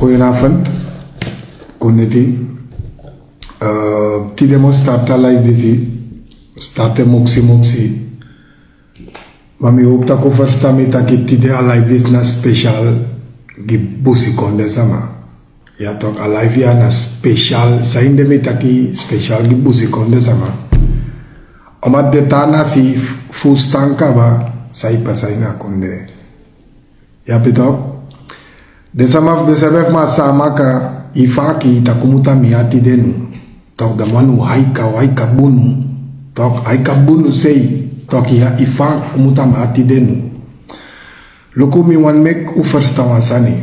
Goedenavond, Koneti. Tidemo starta live disi, starte moxie. Mami hoop dat ik versta me dat ik tide a live is na special gi busi konde sama. Ja toch a live ya na special, sainde me dat ik special gi busi konde sama. Omdat de tana si fustanka ba, sai pasai na konde. Ja betok. De sama besebef ma sama ka ifaki takumuta miati denu. Tok da manu haika bunu. Tok haika bunu sei. Tok ya ifak kumuta miati denu. Loko mi wan mek u verstaan sani.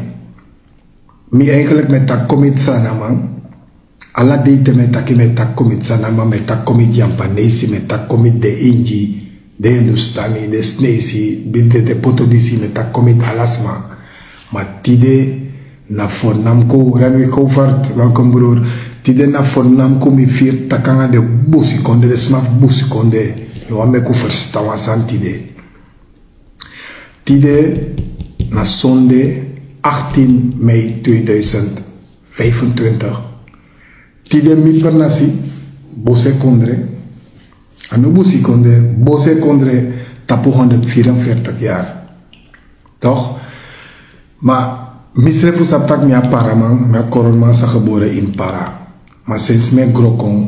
Mi eigenlijk met tak komit sana man. Alla deite met taki met tak komit sana man. Met tak komit jampanesi. Met tak komit de inji. De Hindustani. De snesi. Binte de potodisi. Met tak komit alasma. Maar tide na fornamko renwe kovart welkom broer tide na fornamko mi vier takanga de busikonde de smaf busikonde yo ame ko verstawa san tide na zonde 18 mei 2025 tide mi pernasi bose kondre ano busikonde bose kondre tapu 144 jaar toch. Maar misre fu saptak mi a para man, mi a koronman sa geboren in para. Maar sinds me grokong,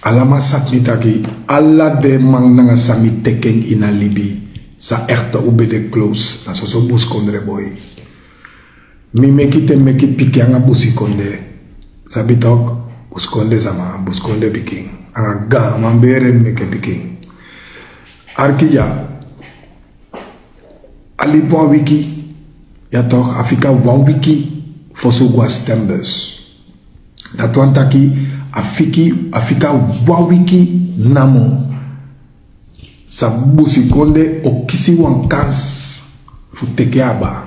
alama sap mi taki, alla de man nanga sami teken in a libi, sa echte ube de close, na so so buskondre boy. Mi meki te meki piki anga busikonde, sabi tok, buskonde sama, buskonde piking. Anga ga, man bere meke piking. Arkija, alipon wiki, ja toch, Afrika wan wiki fosu gwa stembus. Dat wan taki Afrika wan wiki namo. Sa busi konde o kisi wan kans fu teke aba.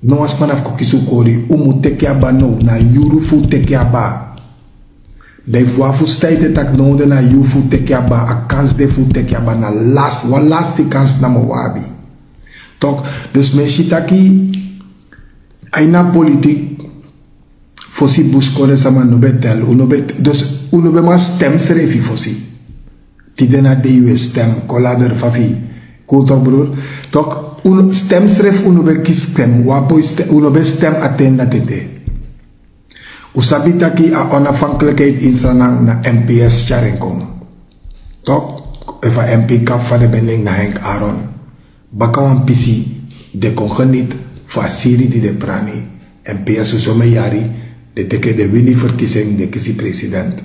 No as manaf ko kisu kori umu teke aba no na yuru fu teke aba. De voa fu staite tak no de na yuru fu teke aba a kans de fu teke aba na wan lasti kans namo wabi. Tok, dus mensen taki aina politiek fosi buskore sama nobetel dus unobe ma stem srefi fosi tidena de uw stem kolader fafi cool tok broer tok stem sref unobe kistem wapo unobe stem atenda tete usabi taki a onafhankelijkheid instanang na MPS charenkom tok eva MP kap van de bening na Henk Aaron bakawan pisi de kongenit voor Syrië die de prani en PS usome jari de teke de winnie verkiezing de kisi president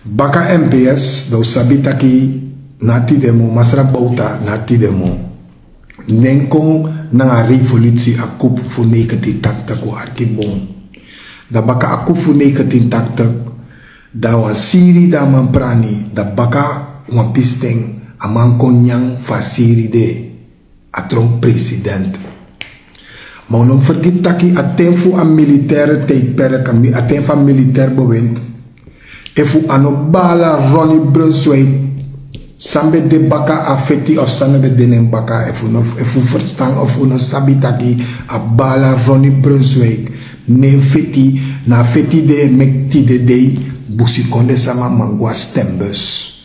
baka MPS do sabitaki nati demo masra bauta nati demo nenkong na revolutie akup fu 1980 ko arkibon da baka akup fu 1980 da wa Syrië da man prani da baka wan pisteng amang konyang fasiri de atron president. Maar om vergeten dat ik atemfu aan militaire tijdperk, atemfu aan militair bewind, efu anobala Ronnie Brunswick, sambe de baka afeti of sambe de baka efu verstaan of uno sabitaki abala Ronnie Brunswick, ne feti na feti de mekti de busikonde sama mangwa stembus.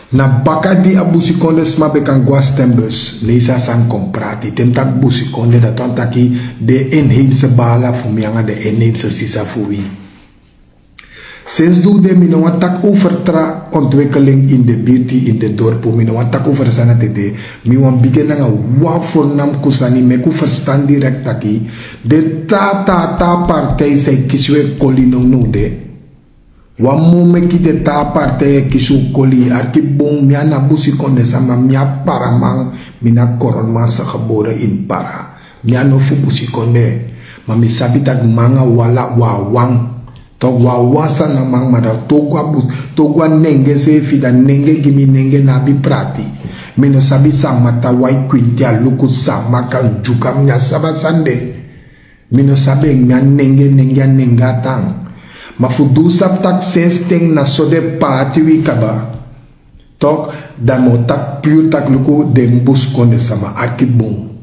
Na baka di abusikonde sma bekan gwa stembus leisa san comprati temtak busikonde dat taki de inheemse bala fumianga de inheemse sisa fuwi. Sinds doe de minowatak overtra ontwikkeling in de buurti in de dorpo minowatak over sana tete mi wan bigen nga wa voornam kusani meku verstaan direct taki de ta partij se kiswe kolino no de wamu meki de ta parte kisu koli arki bong miana busi konde sama mia paramang mina koron masa geboren in para miano fu busi konde mami sabitak manga wala wawang to wawasa na mang mada togwa nenge se fida nenge gimi nenge nabi prati mino sabi samata wai kwintia luku samaka njuka mnya sabasande mino sabi mnya nenge nengatang mafudu saptak sesteng na sode pati wikaba tok damotak pure tak luku dembus konde sama arkibong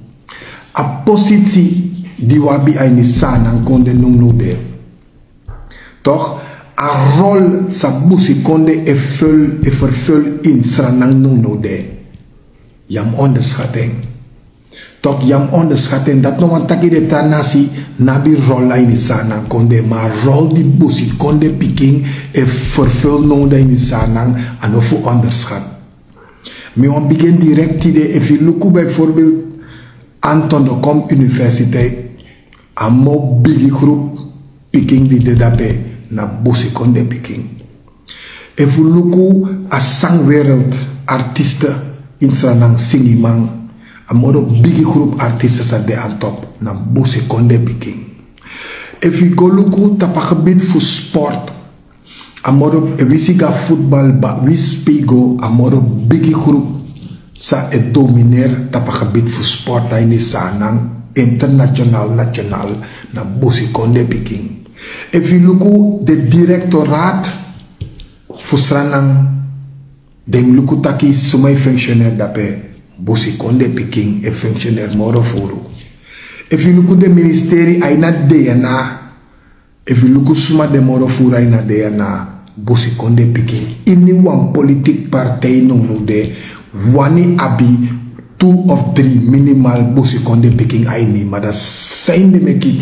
a posisi die wabi ay ni sanang konde nung no de. Toch, a rol sa busi konde e vervul in sranang nung no de. Jam onderschatting. Toch jam onderschatting dat no want taki de tanasi nabi rol ay ni sanang konde, maar rol di busi konde piking e vervul nung de ni sanang ano fu onderschat. Me on begin direct idee, if you look bijvoorbeeld Anton de Kom Universiteit, een mobiele groep Peking die de daarbij naar Bossikonde Peking. If you look at zangwereld artiesten in Sranang Singimang, een mobiele groep artiesten zijn de aan top naar Bossikonde Peking. If you go look at het gebied voor sport, amoro wisiga voetbal ba wispego amoro bigi groep sa e domineer tapa gebied voor sport in sanang international national na Bossikonde Peking. If you look de directoraat voor Sranang dem luku taki sumai functionaire dape Bossikonde Peking e functionaire moro furu. If you look de ministerie aina DNA, if you look suma de moro furu aina DNA Bossikonde Peking. Ini wan politik partij no de wani abi 2 of 3 minimal Bossikonde Peking aini, maar dat zijn de meki.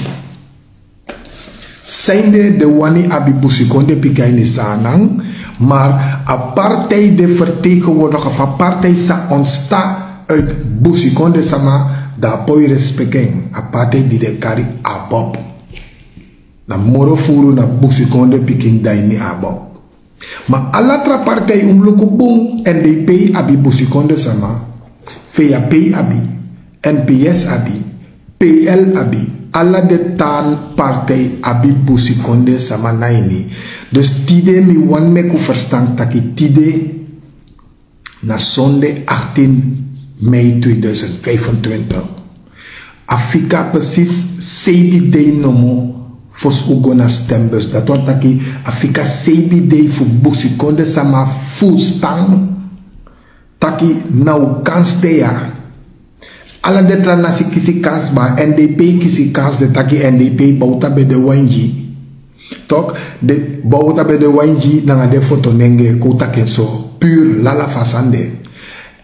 Zijn de wani abi Bossikonde Peking aini sanang, maar a partij de vertegenwoordiger van partij sa ontsta uit Bossikonde sama da poi respecting a partij die de kari abop. Na moro furu na Bossikonde Peking daini abo. Ma alatra partij umluku bung NDP abi Bossikonde sama, VAP abi, NPS abi, PL abi, alla de taan partij abi Bossikonde sama naini. Dus tide mi wan meku verstand taki tide na zonde 18 mei 2025. Afrika precies 7 day nomo fos ugona stembus. Dat wordt taki Afrika 7 day fu Bossikonde sama full stang. Taki nou kans dea. Alla detra nasi kisi kans ba NDP kisi kans de taki NDP bauta be de wanji. Tok de bauta be de wanji nanga de foto nenge kota kenso pur lala fasande.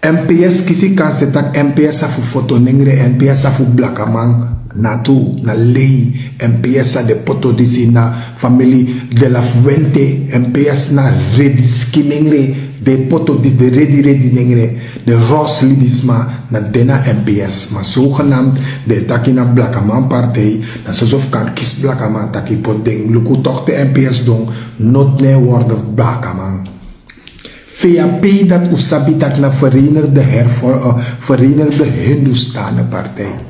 MPS kisi kans de tak MPS afu foto nengre MPS afu blakamang natu na lei MPS de poto disi na family de la Fuente MPS na rediski nengre de poto dis de redi nengre de Ros lidisma na dena MPS maar zogenaamd de taki na blakamang partij na sosof kan kis blakamang taki pot ding luku toch de MPS dong not ne word of blakamang. VAP dat usabi tak na Verenigde Hindustanen partij.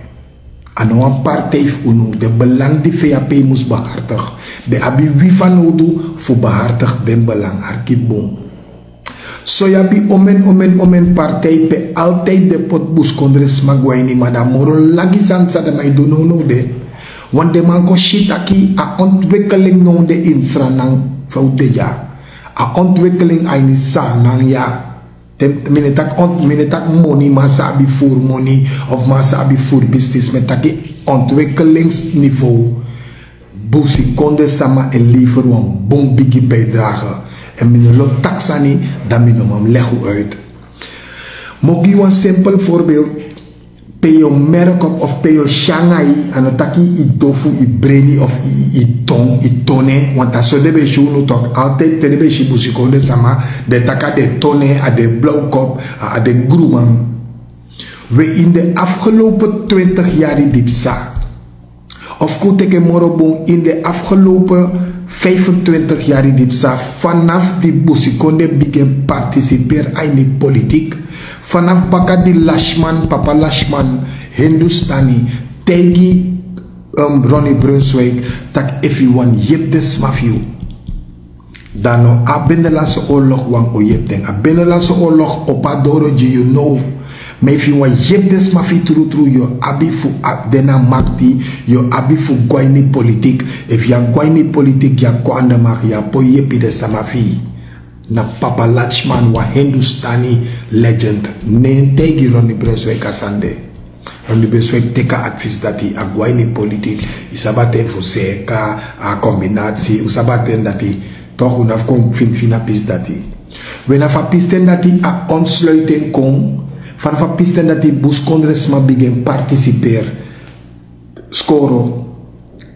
Ano een partij unu de belang die VAP moest behartig. De abi wifan odu voor behartig den belang arkibong. So yabi omen partij pe altijd de potbus kondres magwaini madamoro lagi sansa de mai duno de. Want de man ko shitaki a ontwikkeling no de in Sranang fauteja. A ontwikkeling ay ni sanang ya. Minetak money masa abi voor money of masa abi voor business metaki ontwikkelingsniveau. Bossikonde sama en liever wan bon bigi bijdrage. En minelop taxani dan minomam legu uit. Mogi wan simpel voorbeeld. Peo merk op of peo Shanghai anotaki i tofu i breni of i tone want dat zo debe shunu toch altijd te debe shi Bossikonde sama de taka de tone a de blauwkop a de groeman. We in de afgelopen 20 jaar in dipsa of kuteke morobong in de afgelopen 25 jaar in dipsa vanaf die Bossikonde begin participeer aan die politiek. Vanaf baka di Lashman, Papa Lashman, Hindustani, Tegi, Ronnie Brunswijk, tak everyone yep des mafio. Dan no a Binnenlandse oorlog wang o yep den. A Binnenlandse oorlog opa doroji you know. Maar if you want yep des mafio true yo abi fu dena makti, yo abi fu guaini politik. If ya guaini politik ya ko andamak ya po yepi des mafio. Na Papa Lachman wa Hindustani legend ne tegi Ronnie Brunswijk kasande On a besoin de teka advies dat hij agwaini politiek, isabaten voor seka, a combinatie, usabaten dat hij toch unaf kon fin pis dat hij. We na pisten dat hij a ontsluiting kon, van pisten dat hij buskondres ma begin participeer, scoren,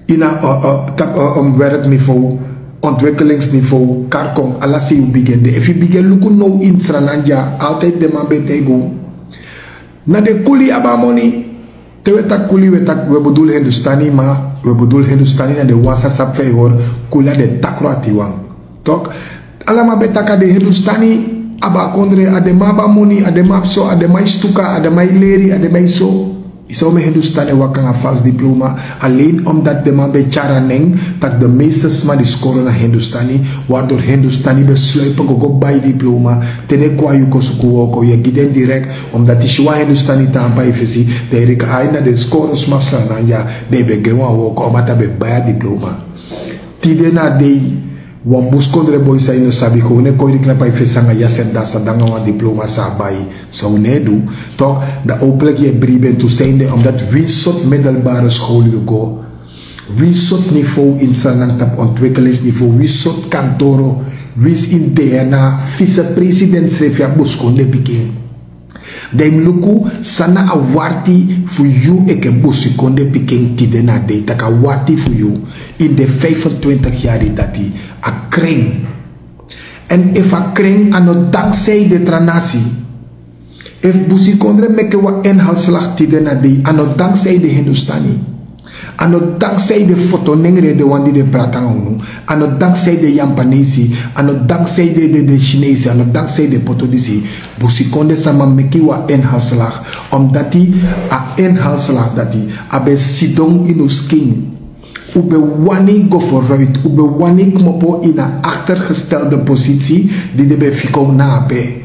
in een werkniveau, ontwikkelingsniveau, karkom, alles je begin. If je begin lukken nou in Srananja, altijd de man betego. Na de kuli abamoni, te wetak kuli wetak, we bedoel Hindustani, maar we bedoel Hindustani na de wasa sapfe hoor, kula de takrati wang. Tok, alama betaka de Hindustani, abakondre, ademaba moni, ademapso, ademaistuka, ademaileri, ademaiso. Zou me Hindustani wakken een vals diploma alleen omdat de man bij Charaneng dat de meeste sma die scoren naar Hindustani, waardoor Hindustani besluipen go bij diploma tene kwa yuko sukuwoko je giden direct omdat die shwa Hindustani tampa ifesi de rika aina de scoren smaf sananja de begewa woko omdat be bij diploma tide na dei wan buskondre boy sa ino sabi ko ne ko rikna pa ifesanga yasen da sadanga wan diploma sa bai so ne du toch da oplek je briben to zijn omdat wie soort middelbare school je go wie soort niveau in sanang tap ontwikkelingsniveau wie soort kantoro wie in DNA vice-president schreef ja buskonde piking Dem luku sana awarti voor you eke busikonde piking tide na de taka awarti voor you in de 25 jaar dat die a kring. En if a kring ano dankzij de tranasi. If busikondre meke wa enhalslag tide na de ano dankzij de Hindustani. Ano dankzij de foto nengre de wandi de pratang ano dankzij de Japanese, ano dankzij de Chinese, ano dankzij de Portugese, busikonde sama mekiwa enhalslag, omdat die a enhalslag dat die abe sidong in ons skin. Ube wani go vooruit, ube wani kmopo in een achtergestelde positie die de be fiko na abe.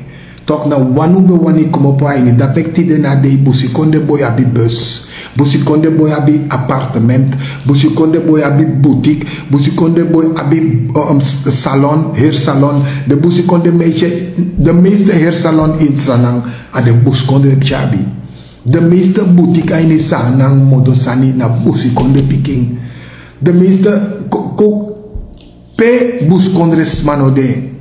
Toch na wanu be wani kmopo in dat bektide na de busikonde boy abi bus. Busikonde boy abi appartement, busikonde boy abi boutique, busikonde boy abi salon, hairsalon, de busikonde meisje, de meeste hairsalon in Sranang, a de busikonde chabi. De meeste boutique in Sanang modosani na busikonde piking. De meeste pe busikonde smanode.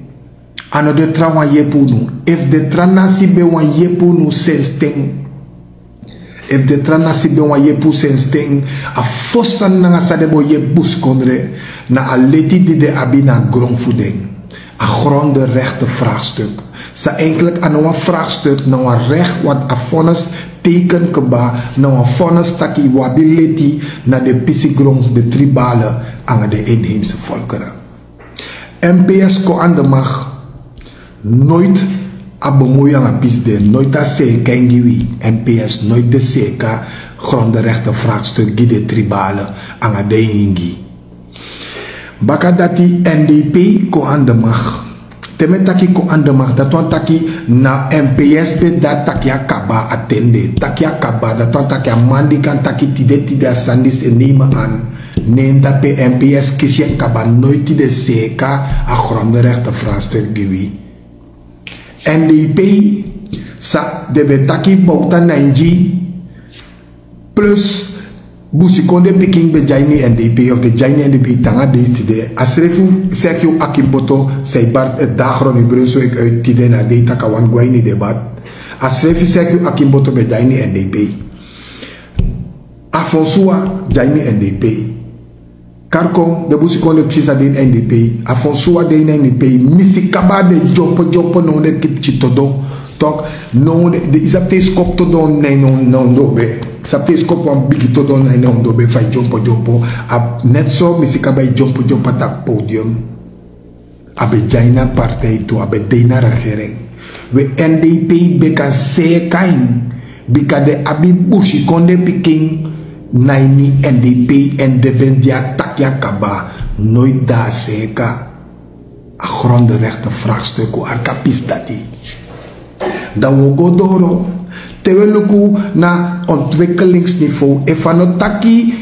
Ano de trawan yepunu. If de tranasi be wan yepunu sensting. If de tranasi be wan yepu sensting, a fossan na sade bo je buskondre na aleti die de abina grondvoeding. A gronde rechte vraagstuk. Sa eigenlijk aan een vraagstuk na een recht wat a vonnis teken keba na een vonnis taki wability na de pisigrond de tribale aan de inheemse volkeren. MPS ko aan de macht nooit abomoeien aan pisde, nooit a seka ingiwi, MPS nooit de seka grondrechte vraagstuk gide tribale aan de ingi. Baka dati NDP ko aan de macht, teme taki ko aan de macht, dat wan taki na MPS be dat taki akaba attende, taki akaba, dat wan taki amandi kan taki tide sandis en nemen aan. Neem dat pe MPS kisje kaba nooit de seka a grondrechte vraagstuk giwi. NDP sa debe taki bauta nanji plus busikonde piking be jaini NDP of de jaini NDP tanga de tide asrefu sekyu akimboto say bart dagro ni breso ik uit tide na de takawan gwaini debat asrefu sekyu akimboto be jaini NDP Afonsua jaini NDP Karkom de busikonde pisa de NDP Afonsua de NDP misi kaba de jopo no de kip chitodo tok no de isapte skop to don no do be isapte skop wan bigi to don no do be fai jompo a net so misi kaba jompo ta podium abe jaina partij to abe deina regering we NDP beka se kain bika de abi busikonde piking naini NDP en de bendia takya kaba nooit da seka a grondrechte vraagstuk o arkapis dati da wogo doro teweluku na ontwikkelingsniveau e fanotaki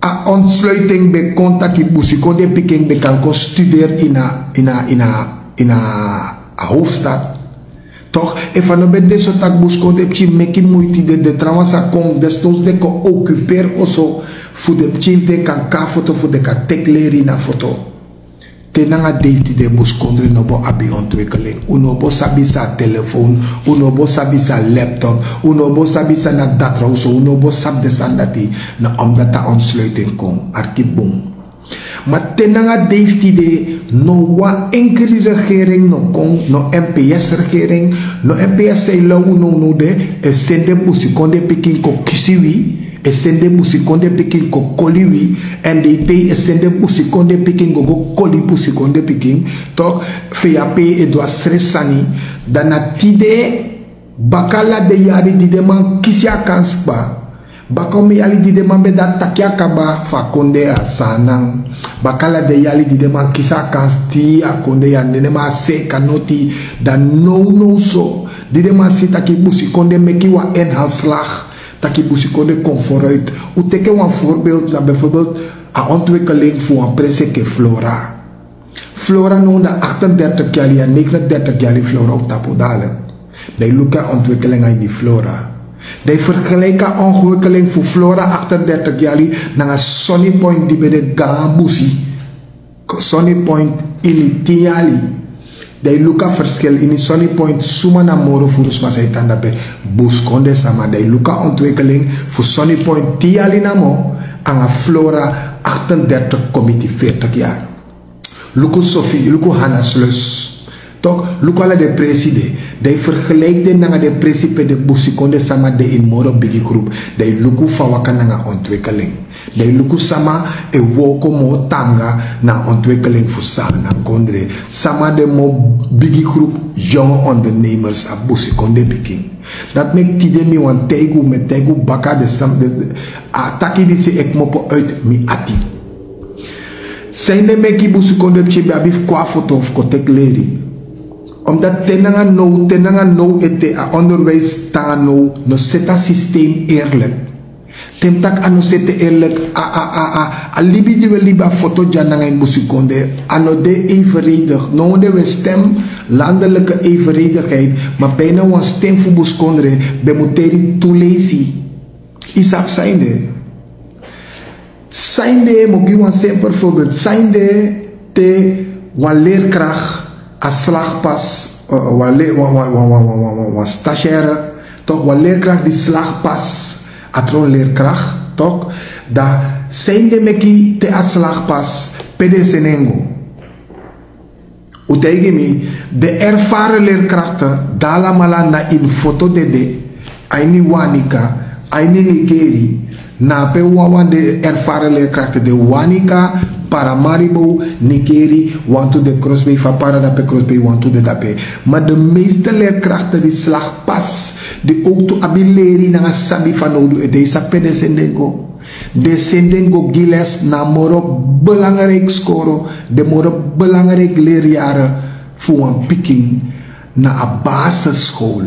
a ontsluiting be kontaki busikonde piking be kan ko studeer in a hoofdstad Toch? En van de deze tak busco de pchi meki moeite de tramasa kon desnoods de ko occuper oso voor de pchi de kan ka foto voor de kan tekleri na foto. Tenanga deiti de buskondre nobo abi ontwikkeling. Unobo sabi sa telefoon, unobo sabi sa laptop, unobo sabi sa na datrauso, unobo sab de sandati na omdat ta ontsluiting kom. Arkibong. Maar tenanga deiti de no wa enkele regering no kon, no MPS regering, no MPS say la no de, e sende busikonde pikin ko kisiwi. E sende busikonde pikin ko koliwi NDP e sende busikonde pikin go koli busikonde pikin tok FAP e doa sref sani dana tide bakala de yari di deman kisya kans ba bakomi yali di deman be da takya kaba fa konde a sanang bakala de yali di deman kisya kans ti a konde ya nenema se kanoti dan no so di deman sita ki busikonde meki wa en halslag taki busikonde kom vooruit. U teken een voorbeeld naar bijvoorbeeld een ontwikkeling voor een preseke Flora. Flora nu na 38 jaar en 39 jaar Flora op tapodalen. Die lukken ontwikkeling in die Flora. Die vergelijken ontwikkeling voor Flora 38 jaar naar een Sunny Point die bij de Gambusi. Sunny Point in die 10 jaar. Dai luka verschil in Sunny Point suma na moro furus masai tanda pe buskonde sama dai luka ontwikkeling voor Sunny Point tiali na mo anga Flora 38 committee 40 jaar. Luku Sophie, luku Hanna Slus. Toch, luku ala de preside. Dai vergelijk de nanga de principe de busikonde sama de in moro bigi groep. Dai luku fawaka nanga ontwikkeling. Dai luku sama e woko mo tanga na ontwikkeling voor sana kondre. Sama de mo bigi groep jonge ondernemers a busikonde piking. Dat maakt tide mi wan tegu met tegu baka de sam de ataki di se ek mopo uit mi ati. Zijn de meki busikonde piking abif kwa foto of kotek leri. Omdat tenanga no ete a onderwijs tanga no seta systeem eerlijk. Tentak ano sete eerlijk a libi die we liba foto jananga in busikonde ano de evenredig. No de we stem landelijke evenredigheid, maar bijna een stem voor busikonde be muteri tulesi. Isap zijnde. Zijnde mogi wan simpel voorbeeld. Zijnde te wan leerkracht a slagpas wan stagiaire toch wan leerkracht die slagpas atron leerkracht toch da zijn de meki te a slagpas pede senengo utegi mi de ervaren leerkrachten dala mala na in foto de aini wanika aini nikeri na pe wawan de ervaren leerkrachten de wanika Paramaribo, Nikeri, want to de Crosby, Fapara dape Crosby, want to de dape. Maar de meeste leerkrachten die slagpas, die ook to abileri na sabi fanodu, deze pede sendengo. De sendengo giles na moro belangrijk scoren, de moro belangrijk leerjaren voor een picking na a basisschool.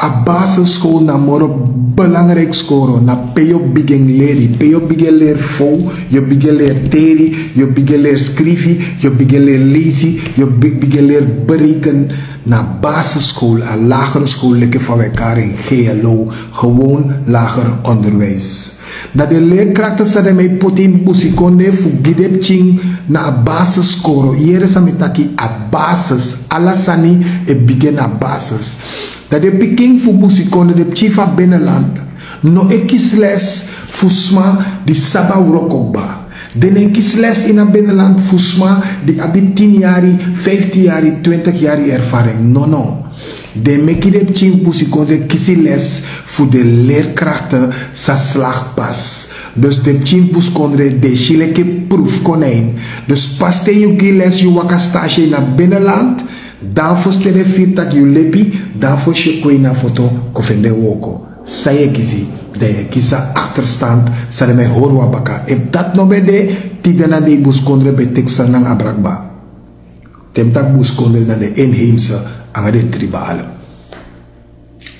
A basisschool na moro belangrijk scoren na peyo bigeng leri, peyo bigeng leer fo, je bigeng leer teri, je bigeng leer skrivi, je bigeng leer lezen, je bigeng leer berekenen na basisschool, a lagere school lekker van elkaar in GLO, gewoon lager onderwijs. Dat de leerkrachten zeiden mij potin busikonde fu gidep ching na a basisschool, hier is amitaki a basis, alasani e bigeng a basis. Dat de piking voor busikonde de chief af binnenland. No ekisles fusma di saba urokokba. Den ekisles in a binnenland fusma di abi 10 jari, 15 jari, 20 jari ervaring. No. De meki de chief busikonde kisiles voor de leerkrachten sa slagpas. Dus de chief busikonde de chileke proefkonijn. Dus pas te je les je wakastage in a binnenland. Daarvoor stere firtak you lepi, daarvoor shekwe na foto kofende woko. Saye kizi, de kisa achterstand, sare me horwa baka. If dat no bede, tidena de buskondre be teksel nang abrakba. Temtak buskondre na de inheemse, anga de tribale.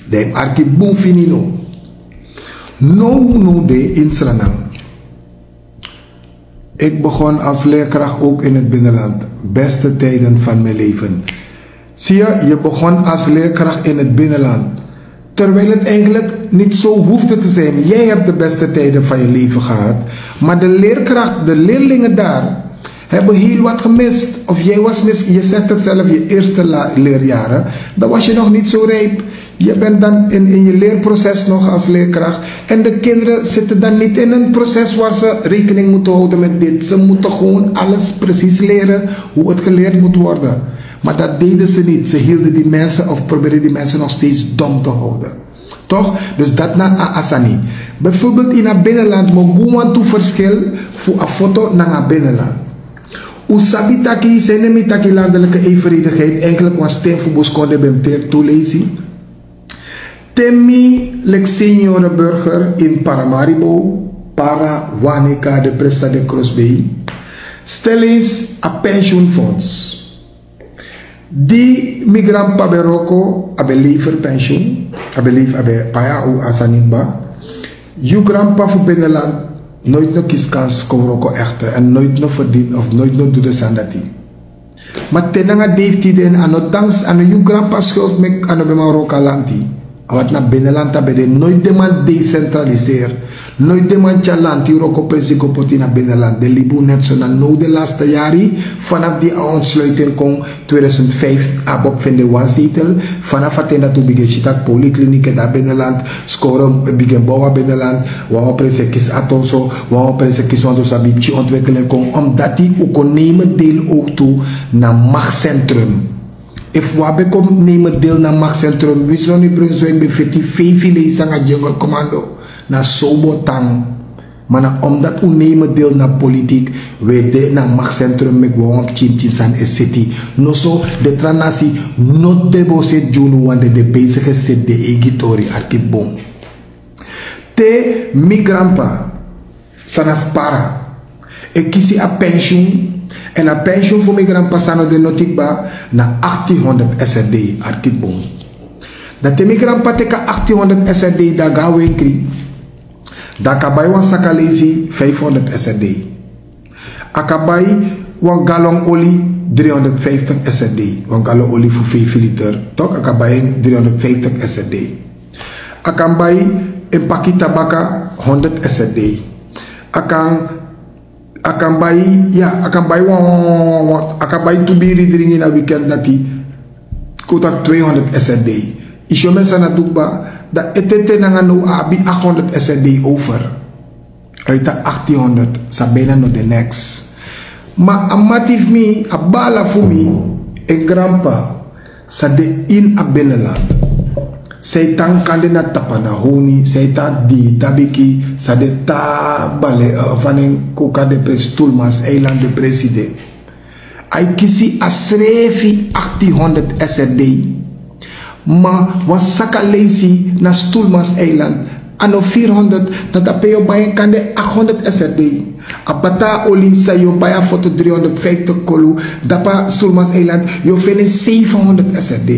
De arki boom finino. No de insranang. Ik begon als leerkracht ook in het binnenland. Beste tijden van mijn leven. Zie je, je begon als leerkracht in het binnenland. Terwijl het eigenlijk niet zo hoefde te zijn. Jij hebt de beste tijden van je leven gehad. Maar de leerkracht, de leerlingen daar, hebben heel wat gemist. Of jij was je zegt het zelf, je eerste leerjaren. Dan was je nog niet zo rijp. Je bent dan in je leerproces nog als leerkracht. En de kinderen zitten dan niet in een proces waar ze rekening moeten houden met dit. Ze moeten gewoon alles precies leren hoe het geleerd moet worden. Maar dat deden ze niet. Ze hielden die mensen of probeerden die mensen nog steeds dom te houden. Toch? Dus dat na asani. Bijvoorbeeld in het binnenland, mogen we verschil voor een foto naar het binnenland. Usabi taki, zijn niet taki landelijke evenredigheid, eigenlijk was stem voor Bosconde bemteer toelezen. Temi, lek senior burger in Paramaribo, para Wanika de Presta de Crosby. Stel eens een pensioenfonds. Die migrant paberoko abe lever pensioen, abe lever abe paya u asanimba. Je grandpa voor binnenland nooit nog kieskans komroko echte en nooit nog verdien of nooit nog doet de sandati. Maar tenanga deeftiden aan het danks aan je grandpa schuld met aan de Marokka lanti. Wat naar binnenland hebben de nooit de man decentraliseer, nooit de man chalant die roko presiko poti naar binnenland. De libu net zo na no de laatste jaren vanaf die ontsluiting kon 2005 abop van de wanzetel vanaf het en dat toen begin chitak polyklinieken naar binnenland scoren begin bouwen binnenland waar prese kies atonso waar prese kies want ons abibchi ontwikkelen kon omdat die ook nemen deel ook toe naar machtscentrum. If we kom nemen deel naar machtscentrum, we zullen niet brengen bij 55 lezen aan jungle commando naar Sobotang. Maar omdat we nemen deel naar politiek, we de naar machtscentrum met gewoon chimchisan en city. No zo de tranasi not de bosse junu wande de bezige zit de egitori arkibom. Te migrampa sanaf para. Ik kies a pensioen. En een pensioen voor migrant passano de notikba na 1800 SRD arkibom. Dat de migrant pateka 1800 SRD da gawenkri. Da kabai wan sakalezi 500 SRD. Akabai wan galon olie 350 SRD. Wan galon olie voor 5 liter. Toch akabai 350 SRD. Akabai een pakje tabaka 100 SRD. Akan bayi tubiri dringi na weekend dati kota 200 SRD. Isyo men sana dukba da etete na nga no abi 800 SRD over. Uit de 1800 sabena no the next. Ma amatif mi abala for me en grandpa sa de in a binnenland. Zij tan kande na tapana honi, zij ta di tabiki, sa de ta bale van een koka de prestulmas eiland de president. Ai kisi asrefi 1800 SRD. Ma was saka lazy na stulmas eiland. Ano 400 na tapeo bayan kande 800 SRD. Abata oli sa yo baya foto 350 kolu dapa Stulmas Island yo fene 700 SRD.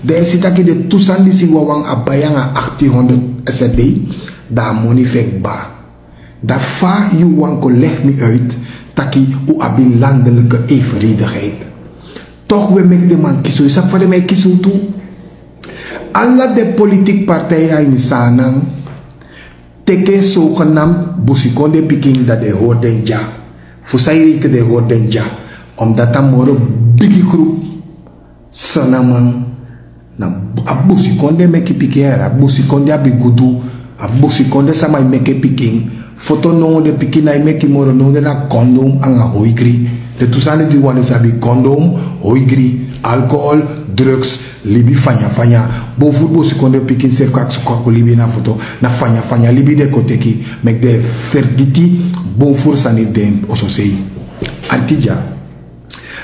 De sitaki de tusan di si wawang abaya nga 800 SRD da money fek ba. Da fa you wan ko leg me uit taki u abi landelijke evenredigheid. Toch we mek de man kiso isa fa de me kiso tu. Alla de politiek partijen in sanang teke zogenaamd busikonde piking dat de hoorden ja. Fusairi ke de hoorden ja. Omdat dan moro bigi groep sanamang na abusikonde meki pikera, busikonde abigudu, abusikonde samai meki piking. Foto no de piking na meki moro no de na condom anga hoigri. De tusane di wane sabi condom, hoigri, alcohol, drugs, libi fanya fanya. Bon football seconde pikin sef kak sukako libi na foto na fanya fanya libi de koteki mek de fergiti bon for sani dem ososei antija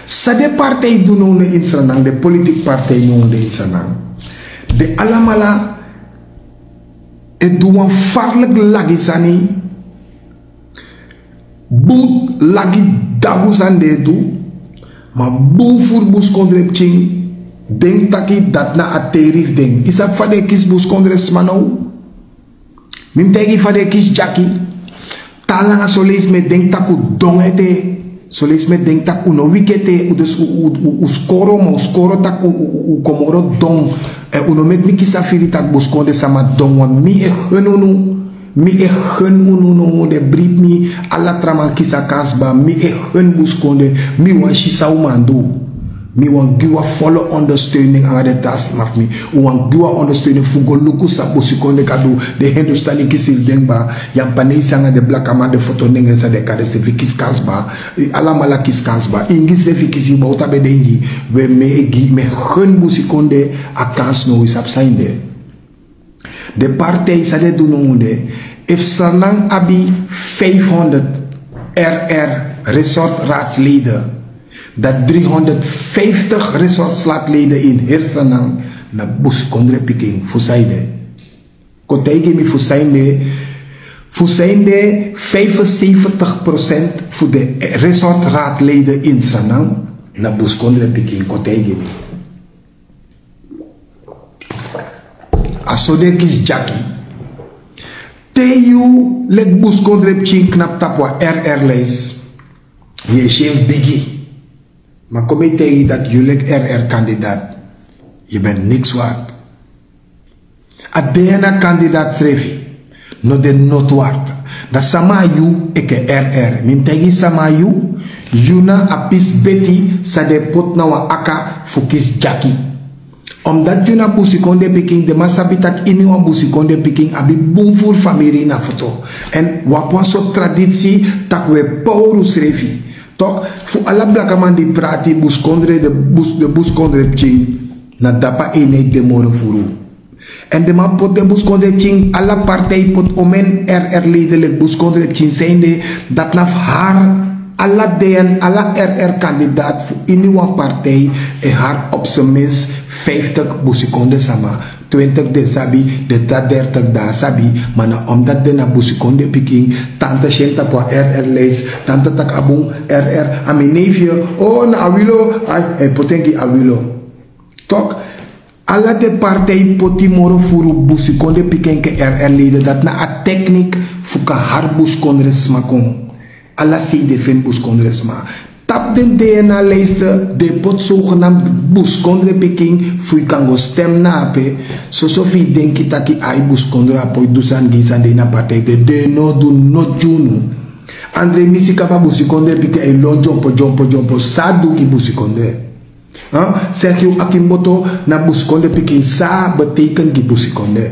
sa de partij do no in sanang de politique partij no de sanang de alamala e duwan farleg lagi sani bon lagi dagu sande du ma bon for bus kondrep ching denk taki dat na a terif denk isa fade kis bus kongres manou mim tegi fade kis jaki talang a solis me denk taku dongete So lees me denk tak uno wikete dus u skoro tak u komoro dong uno met mi kisafiri tak buskonde sama dong wan mi e gun unu de brief mi alla traman kisa kansba mi e gun buskonde mi wan shisa umandu mi wan giwa volle ondersteuning aan de task mag mi wan giwa ondersteuning fugo luku sa busikonde kadu de Hindustani kisil dengba yang panei sanga de black ama de foto nengre sa de kade se fikis kansba ala mala kis kansba ingis de fikis yu bauta be dengi we me gi me gun busikonde a kans no is absainde de partij sa de dunonde if Sanang abi 500 RR resort raadsleden dat 350 resortslaatleden in Hirsanang na bus kondre piking fusaide. Koteigi mi fusaide 75% voor de resortraadleden in Sanang na bus kondre piking koteigi mi. Asode kis Jackie. Teyu lek bus kondre piking knap tapwa RR lees. Je chef biggie. Maar kom je tegen dat jullie RR-kandidaat, je bent niks waard. A DNA-kandidaat schreef no de not waard. Dat sama you eke RR. Min tegi sama you, yuna apis beti sa de pot na wa aka fukis Jackie. Omdat yuna busikonde piking, de masabitak ini wa busikonde piking abi boomvoer familie na foto. En wapwa so traditie tak we power schreef. Toch, voor alle blakaman die praat, buskondre de buskondre ching, na dapa ene de moro furu. En de man pot de buskondre ching, alle partij pot omen RR-leden buskondre ching zijnde, dat naf haar, alle DN, alle RR-kandidaat voor in uw partij, en haar op zijn minst 50 buskondre sama. 20 de sabi, de 30 da sabi, maar omdat de na busikonde piking, tante shenta po RR lees, tante tak abung RR, ami neefje, oh na awilo, ay potenki awilo. Tok, alla de partij poti moro furu busikonde piking ke RR leden, dat na a techniek fuka har buskondre smakong. Alla si de fen buskondre sma. Tap de DNA-lijsten, de pot zogenaamd buskondre piking, fui kan go stem nape. So sofi denki taki ai buskondre apoi dusan gisan de na partij de no do no junu. Andre misi kapa buskondre piking e lo jompo sadu ki buskondre. Sergio Akimboto na buskondre piking sa betekent ki buskondre.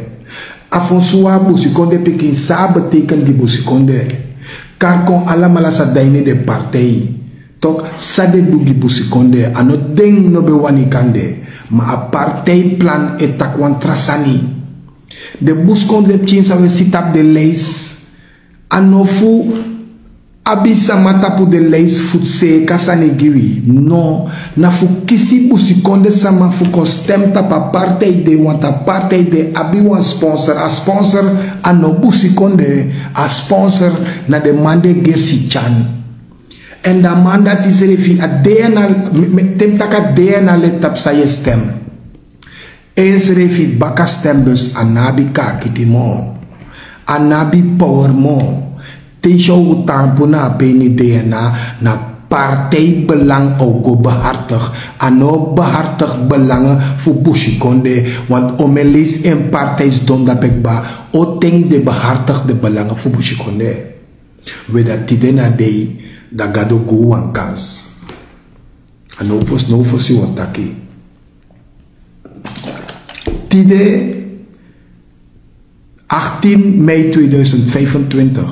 Afonso buskondre piking sa betekent ki buskondre. Karkon ala malasa daine de partij. Tok sade dugi busikonde ano deng no be wani kande ma a partij plan etakwan trasani de buskonde pchinsa we sitap de leis ano fu abisa matapu de leis futse kasani giwi no na fu kisi busikonde sama fu konstem tapa partij de wanta partij de abi wan sponsor a sponsor ano busikonde a sponsor na de mande gersi chan. En dan manda tisrefi a DNA temtaka DNA letap sa je stem. Es refi baka stembus anabi kakiti mo. Anabi power mo. Tisho utampu na peni DNA na partij belang ogo behartig. Ano behartig belangen fu bushikonde. Want omelis en partijs donda bekba. O ting de behartig de belangen fu bushikonde. Weda tidena dei. Da gado go wan kans. Ano pos no fosi wantaki. Tide 18 mei 2025.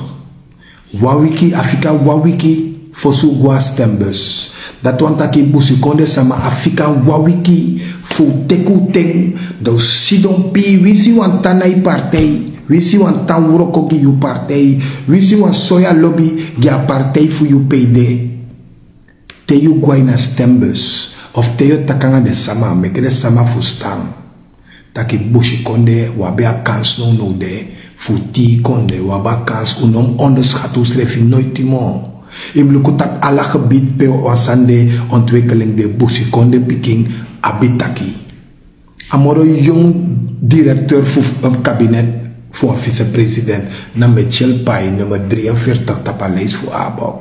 Wawiki Afrika Wawiki fosu gwa stembus. Dat wantaki busikonde sama Afrika Wawiki fu teku teng do sidon pi wisi wantanai partij. Wisi wan tan wuroko gi yu partij. Wisi wan soya lobby gi a partij fu yu PD. Te yu gwai na stembus. Of te yu takanga de sama. Mekere sama fu stam. Taki bushi konde wabe a kans no de. Fu ti konde wabe a kans unom onderschatu srefi nooit timo. Imluku tak ala gebied pe wasande ontwikkeling de bushi konde piking abitaki. Amoro jong directeur fu kabinet voor vice-president na Michel Pai nummer 43 tapalees voor Abok.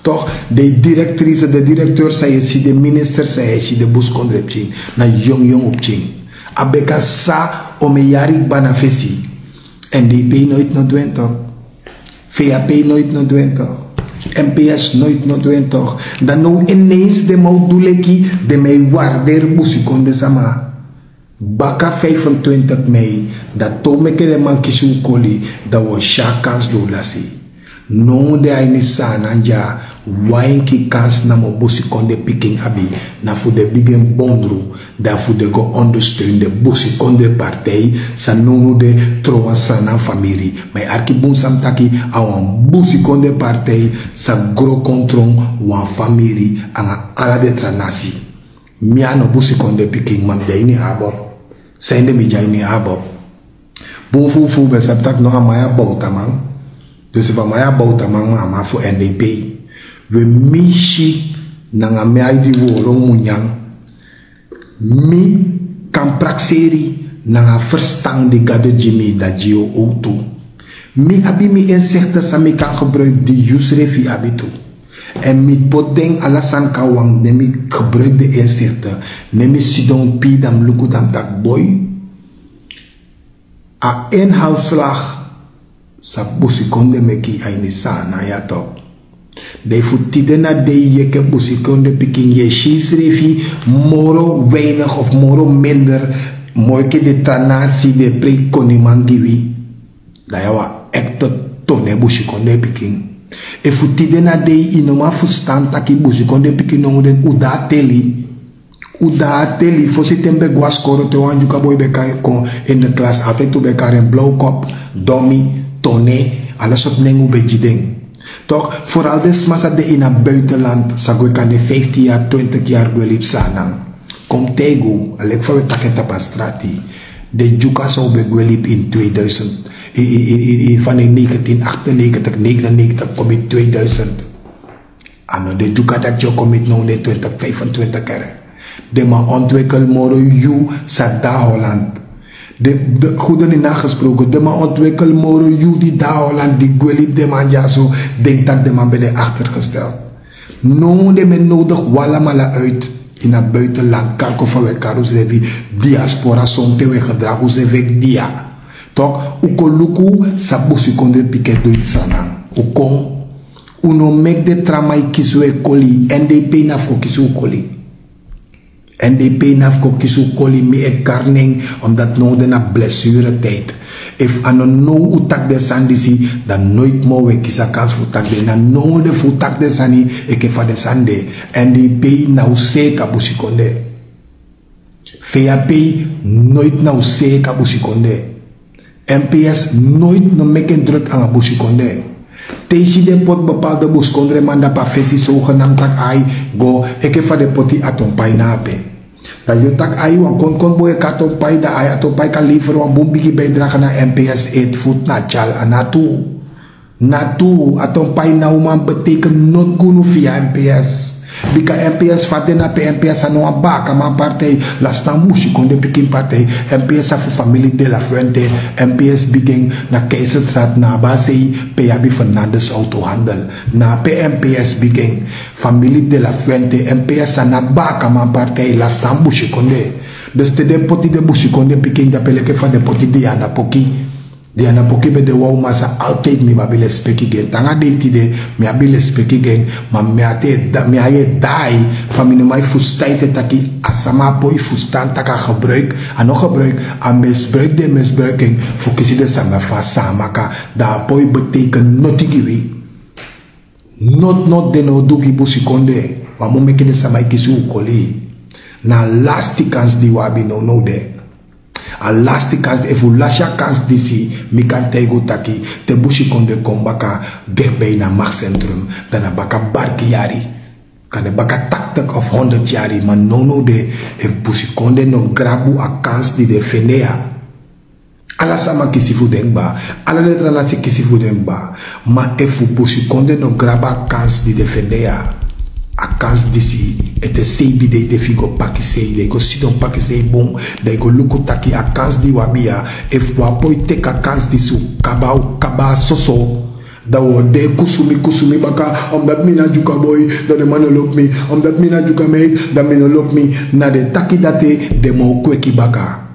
Toch, de directrice, de directeur zei si de minister zei si de buskondre pching na jong op ching. Abeka sa ome yarik banafesi. NDP nooit no dwen toch. VAP nooit no dwen toch. MPS nooit no dwen toch. Dan nou ineens de mouduleki de mij waardeer busikonde sama. Baka 25 mei, dat tomeke de man kisu koli, dat was shakans do lasi. No de aini sananja, wainki kans na mo busikonde picking abi, na fu de bigen bondru, da fu de go ondersteun de busikonde partij, sa nono de troa sana famiri. Maar arki bun samtaki, awan busikonde partij, sa gro kontrong, wan famiri, anga ala de tranasi. Miano busikonde picking, mam de ini abor. Zijn de mijai abop. Boven bij septak nog aan mij bouwtamang. Dus van mij bouwtamang maar voor NDP. We mishi na mij die woorden munyang. Mi kan praxeri na verstand die gade Jimmy dat Gio auto. Mi abi mi inzichten sa mi kan gebruik die usrefi abitu. En mi poteng alasan kawang nemi gebruik de inzichten. Nemi sidon pi dam luku dam tak boy. A inhaalslag sa busikonde meki ainisa na ya top. De futide na de yeke busikonde piking ye shisrefi moro weinig of moro minder moike de tranatie de pre konimangiwi. Da yawa ekto tone busikonde piking. E futide na de inoma fustan taki busikonde piking no den uda teli fosse tembe guascoro te wanju kaboy beka kon in de klas afek to beka een blauw kop domi tone alles op nengu bejideng. Toch vooral des massa de in het buitenland sagwe kan de 15 jaar 20 jaar gwelip sanang kom tego alek fa taketa pastrati de juka so be gwelip in 2000 van 1998 99 kom in 2000 ano de juka dat jo kom in no 2025 kere. De man ontwikkel moro you sa da Holland. De goede niet nagesproken. De man ontwikkel moro you die da Holland die gwelip de man ja zo denk dat de man bij de achtergesteld. No de men nodig wala mala uit in het buitenland. Kako van we karus revi diaspora sonte we gedrag us evek dia. Tok ukoluku sa busi kondre piket doit sana. Ukong uno mek de tramai kisu e koli NDP na fo kisu koli. NDP nafko kisu koli mi e karning omdat no de na blessure tijd. If ano no utak de sandisi dan nooit mo we kisa kans futak de na no de futak de sani e ke fa de sande. NDP na use kabusikonde. VAP nooit na use kabusikonde. MPS nooit no meken druk aan abusikonde. Teesi de pot bepaalde buskondre manda pa fesi zogenaamd tak ai go eke fa de poti atompai nape. Dat je tak ai wan kon boy katompai da ai atompai kan liever wan bombiki bijdrage na MPS 8 voet na chal natu atompai na uman betekent not gunu via MPS. Bika MPS fate na pe MPS ano abaka ma partij lastan bushi konde pikin partij MPS afu familie de la Fuente MPS begin na Keizerstraat na basei pe abi Fernandes autohandel na pe MPS begin familie de la Fuente MPS ana baka ma partij lastan bushi konde dus de poti de bushi konde pikin da peleke van de poti de ana poki. Die ana poki be de wou masa altijd mi babile speki gen. Tanga denti de mi abile speki gen. Ma mi aye dai. Van mi mai fustaite taki asama poi fustan taka gebruik. Ano gebruik. A misbruik de misbruiking. Fokisi de sama fa samaka. Da poi beteken notigiwi. Not de no dugi busi konde. Ma mo meke de sama ikisu ukoli. Na lasti kans di wabi no de. A lasti kans, if u lasja kans disi, mi kan tego taki, te bushi konde kombaka dichtbij na machtcentrum, dan a baka barki jari. Kan de baka taktek of 100 jari, maar no de, if bushi konde no grabu a kans di de fenea. Ala sama kisifu denba, ala letra lasi kisifu denba, maar if u bushi konde no graba kans di de fenea. A kans disi ete sebi de figo pakisei de go sidon pakisei bon de go luku taki a kans di wabia if wapoi teka kans disu kaba soso Dat wordt de kusumi baka, omdat mina juka boy, dat de man loop me, omdat mina juka me, dat mina loop me, na de taki date, de mo kweki baka.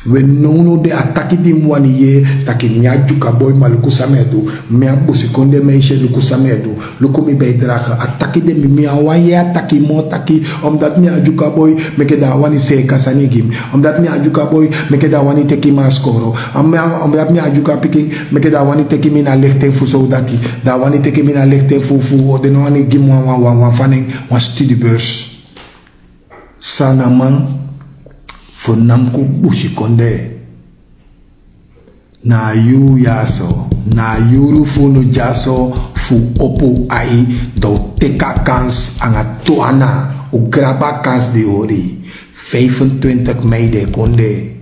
We no de ataki di mwani ye, taki nya juka boy maluku samedu, mea busi konde meisje luku samedu, luku mi bijdragen, ataki de mi awaye ataki mo taki, omdat mi juka boy, meke da wani se kasani gim, omdat mi juka boy, meke da wani teki ma skoro, omdat mi juka piki, meke da wani teki mi na lichten fu soldati, da wani teki mi na lichten fu, de no wani gim wan fanning, wan studiebeurs. Sanaman, voor namku bushi konde na yu yaso na yuru funu jaso fu opo ai do teka kans anga tuana u graba kans de ori 25 mei de konde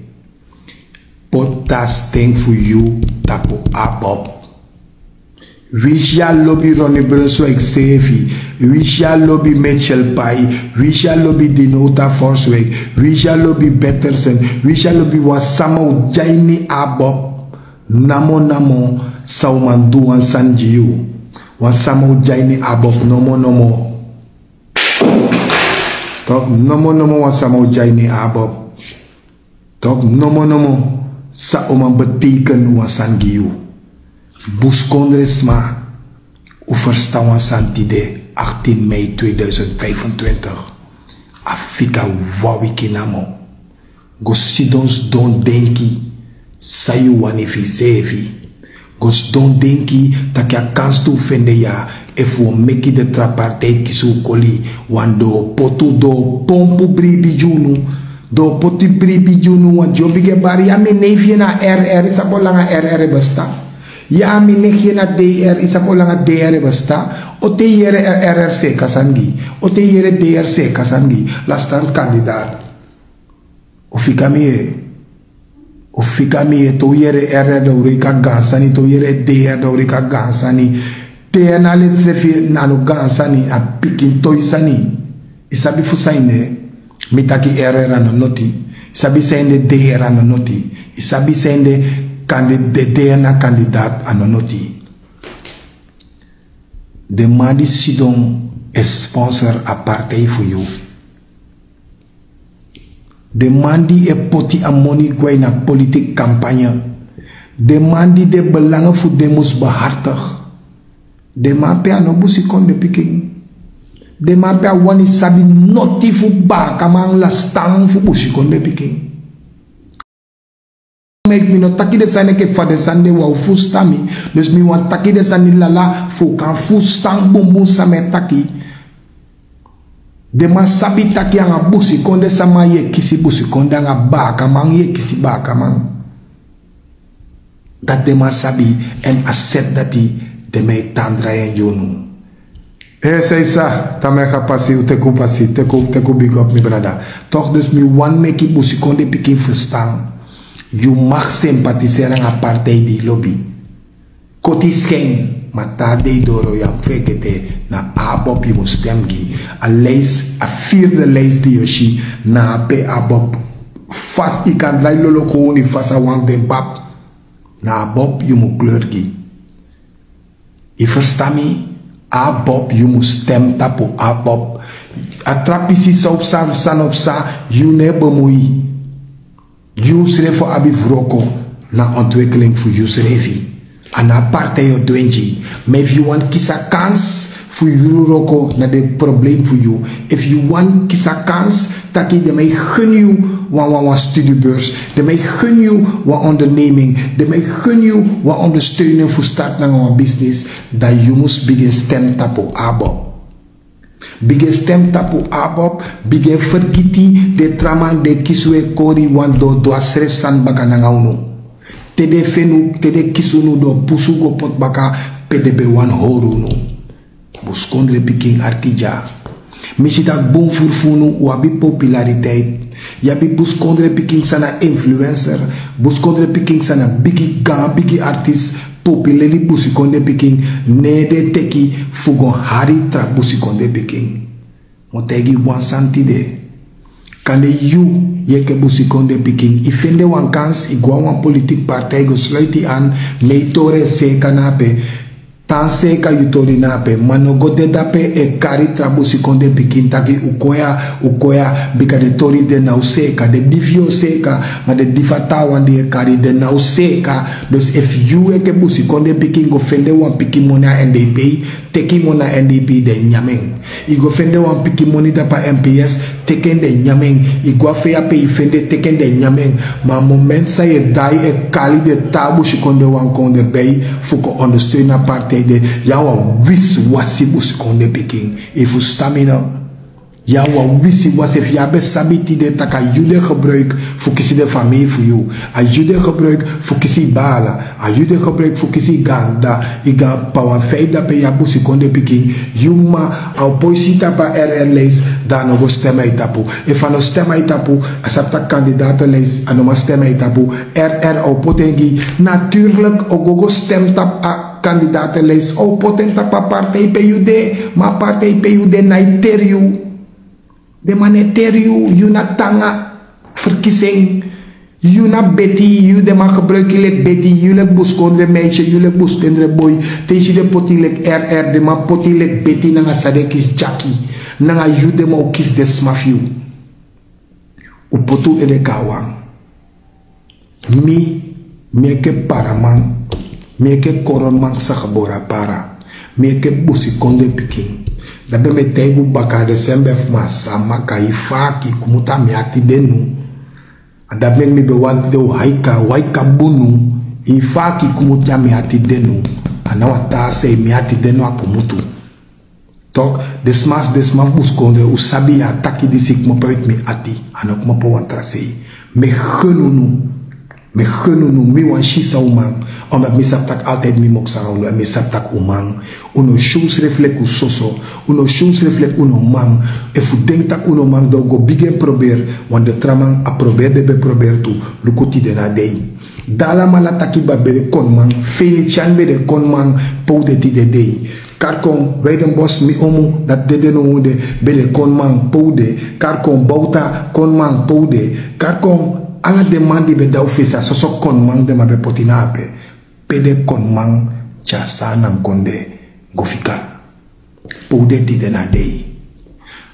potas thing for you tapo abop Wisha lobby Ronnie Brunswick Sevi, Wisha lobby Mitchell Pai, Wisha lobby Dinota Forswijk, Wisha lobby Betterson, Wisha lobby Wasamo Jaini Abob, Namo Saumanduan Sanjiu, Wasamo Jaini Abob, Nomo. Tok Nomo Wasamo Jaini Abob, Tok Nomo Sauman betekent Wasangiu. Buskondresma Uverstaan Santide 18 mei 2025 Afrika wawiki namo Gosidons don denki Sayu wanifizevi Gos don denki Takia kans tu fende ya If we make the traparte kisu koli Wando potu do pompu bribi junu Do poti bribi junu Wan jobige bari ya me neefje na RR Sabolanga RR besta Ya minigye na DR isa po lang DR basta o te yere RRC kasangi o te yere DRC kasangi lastan kandidat o fikami to yere RR dauri ka gansani to yere DR dauri ka gansani te analit sefi nanu gansani a pikin toy sani isabi fusaine mitaki RR ano noti isabi sende DR ano noti isabi sende DNA kandidaat anonoti. De madi sidon is sponsor a partij voor jou. De mandi e poti a money kwai na politiek campagne. De mandi de belangen voor demos behartig. De mape a nobusi kon de piking. De mape a wani sabi noti fu ba kamang lastang fu busi kon de piking. Make me no taki de sane ke fa de sande wa fustami dus mi wan taki de sane lala fu kan fustang bumbu same taki de ma sabi taki anga busi konde sama ye kisi busi konde anga ba kamang ye kisi ba kamang dat de ma sabi en accept dati de me tandra en jonu seisa tame kapasi uteku pasi teku big up mi brada toch dus mi wan meki busi konde pikin fustang you mag sympathiseer aan een partij die lobby. Koti schijn, maar tade doro jam fekete na abop je moet stemgi. A lijst, a vierde lijst die je na pe abop. Vast ik kan draai lolo kooni vast a wang den bab. Na abop je moet kleurgi. Je verstaat me? Abop je moet stem tapo abop. A trapisi op sa, you ne bemoei. Jusre voor abi vroko na ontwikkeling voor Jusrevi. En aparte yo dwenji. Maar if you want kisa kans voor Euroko na de probleem voor you. If you want kisa kans taki de mij gun you wan studiebeurs. De mij gun you wan onderneming. De mij gun you wan ondersteuning voor start na een business. Dat you must begin stem tapo abo. Bige stem tapu abop, bige verkiti de traman de kiswe kori wan do asref san baka nangaunu. Tede fenu, tede kisunu do pusugo pot baka PDB wan horunu. Buskondre piking artija. Misita bon furfunu wabi populariteit. Yabi buskondre piking sana influencer. Buskondre piking sana bigi artist. Populeli busikonde piking nede teki fugon hari tra busikonde piking motegi wan santide kande you yeke busikonde piking ifende wan kans igwa wan politik partij go sluiti aan meitore se kanape tan seka yutori nape manogote dape e kari trabusi konde pikin taki ukoya bika de tori de nau seka de divio seka ma de divata wandi e kari de nau seka. Dus if you eke busi konde pikin go fende wan pikin mona NDP teki mona NDP de nyameng i go fende wan pikin moni dapa MPS teken de nyameng i go fea pe i fende teken de nyameng ma moment sa ye dai e kali de tabu si konde wan konde bei fuko ondersteunen partij de jouw wis wasi busi konde pikin if stamina jouw wisi was if je hebt sabiti de taka jude gebruik voor kiezen de familie voor jou a jude gebruik voor kiezen bala a jude gebruik voor kiezen ganda iga power feit dat bij busi konde pikin yuma au poisita ba RR-lijst dan nog stemmen itapu if ano stemmen itapu asapta kandidatenlijst anoma stemmen itapu RR au potengi natuurlijk ogogo stemtap a kandidatenlijst au potentap a partij PUD maar partij PUD naiterio de maneterio you na tanga verkiezing you na beti you de ma gebruiken lek beti you lek buskondre meisje you lek buskondre boy teji de poti lek RR de ma poti lek beti nanga sadekis jackie nanga you de ma kis de smafiu u potu ele kawang mi ke paramang mi ke koronmang sa kabora para mi ke busikonde piking dabe me tegu baka Desember sama kaifaki kumuta miati denu adabe me be wanti de waika bunu ifaki kumuta miati denu anawa tase miati denu akumutu tok desmaf buskonde usabi ataki disik mo peut mi ati anok mo po wantrasei me genunu mi wan shisa umang omdat mi saptak altijd mi mok saraundo en mi saptak umang uno shoes reflect soso uno shoes reflect uno mang e fu denk tak uno mang do go bigen probeer want de tramang a probeer de be probeer tu lukuti de na dei dala malataki ba bere kon mang feni chan bere kon mang pou de ti de dei karkon Weidenbos mi omu dat dede no wude bere kon mang pou de karkon bauta kon mang pou de karkon ala demandi be da ofisa soso kon mang de ma be potinape pede kon mang chasa nam konde gofika poude ti de na dei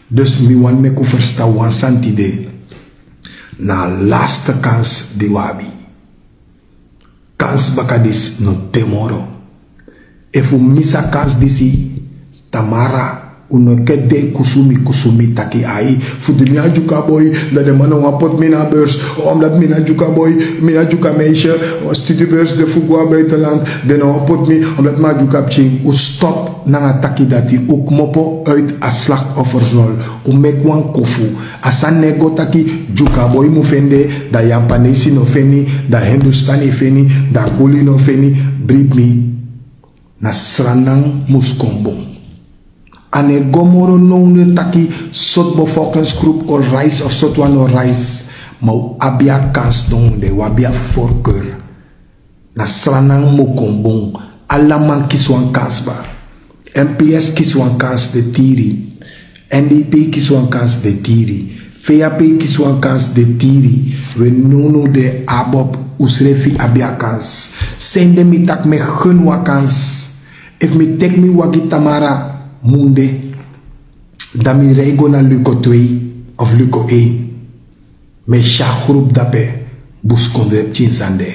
dus mi wan me ku versta wan santi de na laatste kans di wabi kans bakadis no temoro efu misa kans disi tamara uno kede kusumi taki ai fudu mi ajuka boy dat de mannen wapot mina beurs omdat mina juka boy mina juka meisje studiebeurs de fugwa buitenland de no wapot mi omdat ma juka pching u stop nanga taki dati ook mopo uit a slachtoffersrol u mekwan kofu asan nego taki juka boy mu fende da Japanese no feni da Hindustani feni da Goli no feni brib mi na sranang muskombo ane gomoro no taki sot bevolkingsgroep or reis of sot wan or reis mau abia kans dong de wabia voorkeur na sranang mukombong alaman kiswan kans ba MPS kiswan kans de tiri NDP kiswan kans de tiri VAP kiswan kans de tiri we nono de abob usrefi abia kans sende mi tak me gun wakans if mi tek mi wagi tamara munde dami rego na luko 2 of luko 1 me sha groep dape buskonde chinsande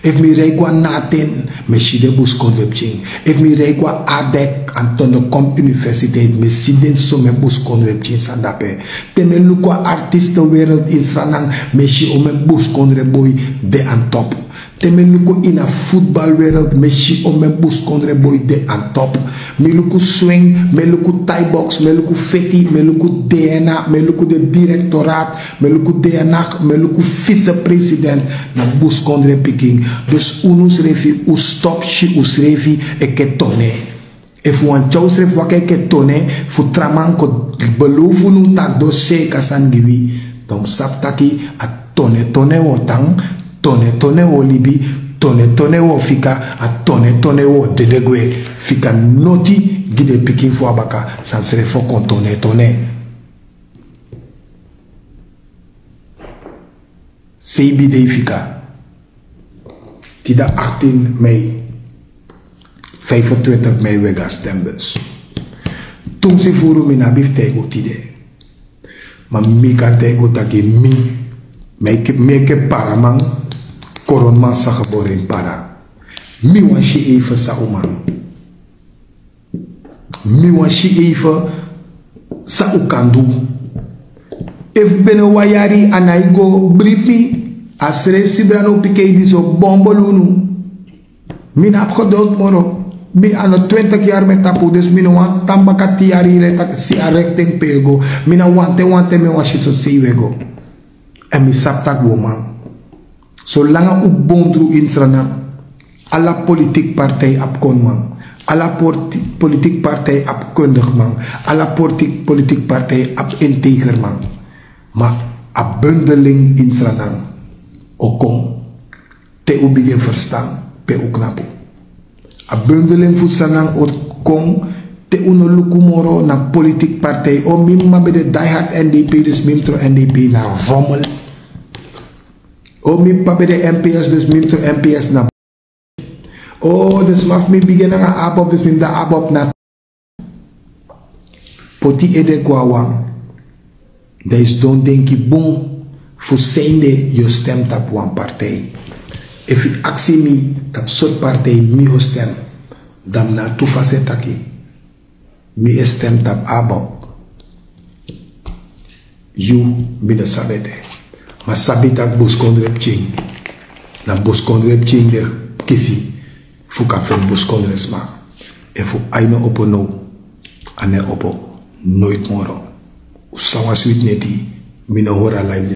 if mi rego naten me shide buskonde chin if mi rego adek antono kom universiteit me siden so me buskonde chinsandape te me luko artiste wereld insranang me shi o me buskonde boy de aan top te me luko in a voetbalwereld me shi o me buskonde boy de aan top me luko swing me luko Thai box me luko feti me luko DNA me luko de directoraat me luko DNA me luko vice-president na buskonde piking dus unus refi u stop shi usrefi e ketone if wan chaus ref wake ketone fu traman ko belofu nu tak do se kasangiwi tom saptaki a tone wotang tone wo libi tone wo fika a tone wo delegwe fika noti gide pikin fu abaka sansere fo kon tone sebi de fika tida 18 mei 25 mei we gaan stembus. Toen ze voeren me naar biftego tide. Maar mi kan tego taki mi ke paramang koronman sa geboren para. Mi wan shi even sa uman. Mi wan shi even sa ukandu. If bene wayari anaigo bripi asre sibrano pikei di so bombolunu. Min heb geduld moro. Bi aan 20 jaar met tapu, dus min want tambaka tiari retak si arekting pego. Min wante me washito si wego. En mi saptak woman. Zolang u bondru insrana, alla politiek partij apkon man. Alla politiek partij apkundig man. Alla politiek partij ap integer man. Maar a bundeling insrana. Okom. Te u begin verstaan. Pe u knapu. A bundeling voedsanang okom. Te uno lukumoro na politiek partij. O mimma bij de diehard NDP, dus mimtro NDP na rommel. O mimma bij de NPS, dus mimtro NPS na. Oh, dus mag me beginnen aan abop, dus mim da abop na. Poti ede kwawa. Dat is don denki boom. Voor zijnde je stemt op een partij. If je actie mi, dat soort partij mi ho stem. Dan na toefase taki. Mi stemt op abop. You mi de sabete. Maar sabita boskondrep ching. Na boskondrep ching de kisi. Fuka fen boskondres ma. En fu aime opo no. Ane opo. Nooit moro. Usawa sweet neti. Mi no hora live.